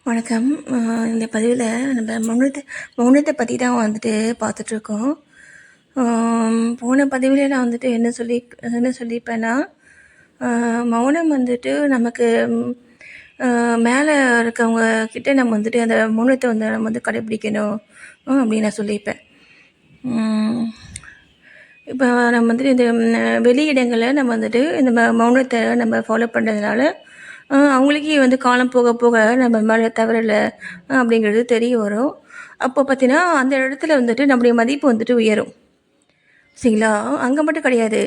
வணக்கம். இந்த பதிவில் நம்ம மௌனத்தை பற்றி தான் வந்துட்டு பார்த்துட்ருக்கோம். போன பதிவில் நான் வந்துட்டு என்ன சொல்லியிருப்பேன்னா, மௌனம் வந்துட்டு நமக்கு மேலே இருக்கவங்க கிட்ட நம்ம வந்துட்டு அந்த மௌனத்தை நம்ம வந்து கடைப்பிடிக்கணும் அப்படின்னு நான் சொல்லியிருப்பேன். இப்போ நம்ம வந்துட்டு இந்த வெளியிடங்களில் நம்ம வந்துட்டு இந்த மௌனத்தை நம்ம ஃபாலோ பண்ணுறதுனால அவங்களுக்கே வந்து காலம் போக போக நம்ம மேலே தவறலை அப்படிங்கிறது தெரிய வரும். அப்போ பார்த்தீங்கன்னா அந்த இடத்துல வந்துட்டு நம்முடைய மதிப்பு வந்துட்டு உயரும். சரிங்களா? அங்கே மட்டும் கிடையாது,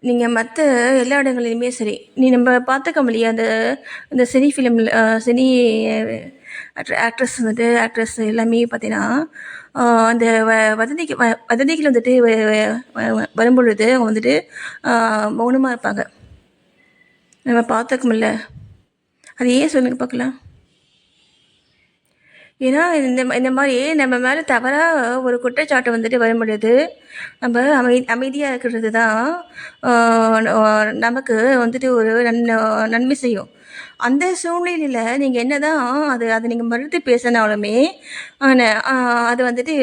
நீங்கள் மற்ற எல்லா இடங்கள்லையுமே சரி, நம்ம பார்த்துக்க முடியாது. அந்த சினி ஃபிலிமில் சினி ஆக்ட்ரஸ் எல்லாமே பார்த்தீங்கன்னா அந்த வதந்திகள் வந்துட்டு வரும்பொழுது அவங்க வந்துட்டு மௌனமாக இருப்பாங்க. நம்ம பார்த்துக்க முடியல. அது ஏன் சொல்லுங்க பார்க்கலாம்? ஏன்னா இந்த மாதிரி நம்ம மேலே தவறாக ஒரு குற்றச்சாட்டு வந்துட்டு வர முடியாது. நம்ம அமைதியாக இருக்கிறது தான் நமக்கு வந்துட்டு ஒரு நன்மை செய்யும். அந்த சூழ்நிலையில் நீங்கள் என்ன தான் அதை நீங்கள் மறுத்து பேசினாலுமே அது வந்துட்டு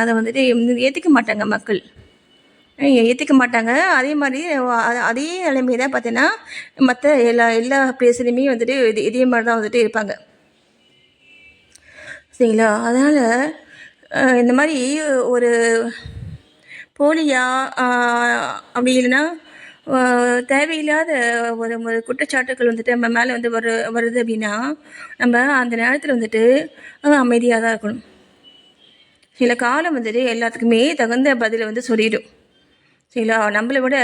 அதை வந்துட்டு ஏற்றுக்க மாட்டாங்க மக்கள், ஏற்றுக்க மாட்டாங்க. அதே மாதிரி அதே நிலைமை தான் பார்த்தீங்கன்னா மற்ற எல்லா பிளேஸ்லையுமே வந்துட்டு இதே மாதிரி தான் வந்துட்டு இருப்பாங்க. சரிங்களா? அதனால் இந்த மாதிரி ஒரு போலியா அப்படி இல்லைன்னா தேவையில்லாத ஒரு ஒரு குற்றச்சாட்டுகள் வந்துட்டு நம்ம மேலே வந்து வருது அப்படின்னா நம்ம அந்த நேரத்தில் வந்துட்டு அமைதியாக தான் இருக்கணும். சில காலம் வந்துட்டு எல்லாத்துக்குமே தகுந்த பதிலை வந்து சொல்லிடும். சரிங்களா? நம்மளை விட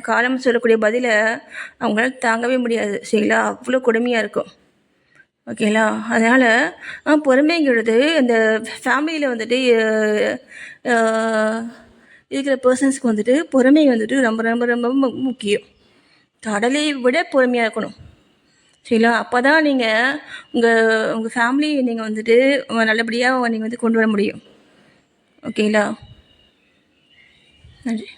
காலம் சொல்லக்கூடிய பதிலை அவங்களால தாங்கவே முடியாது. சரிங்களா? அவ்வளோ கொடுமையாக இருக்கும். ஓகேங்களா? அதனால் பொறுமைங்கிறது இந்த ஃபேமிலியில் வந்துட்டு இருக்கிற பர்சன்ஸ்க்கு வந்துட்டு பொறுமை வந்துட்டு ரொம்ப ரொம்ப ரொம்ப முக்கியம். கடலை விட பொறுமையாக இருக்கணும். சரிங்களா? அப்போ தான் நீங்கள் உங்கள் ஃபேமிலியை நீங்கள் வந்துட்டு நல்லபடியாக நீங்கள் வந்து கொண்டு வர முடியும். ஓகேங்களா? நன்றி.